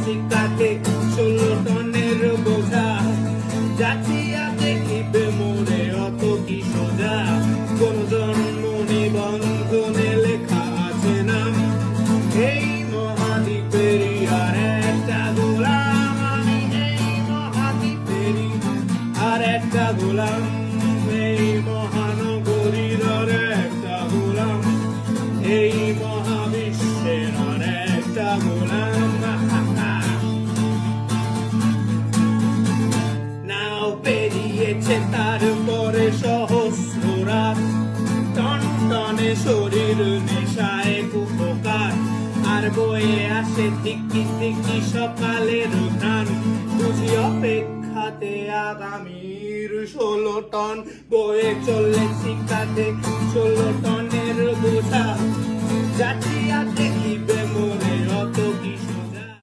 শিকাতে 16 টনের বোঝা জাতিয়া দেখিবে মোরে অত কি সোজা কোন জন্ম নিবন্ধনে লেখা আছে নাম এই মহাদ্বীপেরই আর একটা গোলাম আমি এই মহাদ্বীপেরই আর একটা গোলাম এই মহানগরীর আর একটা গোলাম এই মহাবিশ্বের আর একটা গোলাম নাও পেরিয়েছে তারপরে সহস্র রাত টন টনে শরীর নেশায় কুপকার আর বয়ে আসে তিকি তিকি সকালের ঘ্রাণ বুঝি অপেক্ষাতে আগামীর 16 টন বয়ে চললে শিকাতে 16 টনের বোঝা জাতিয়া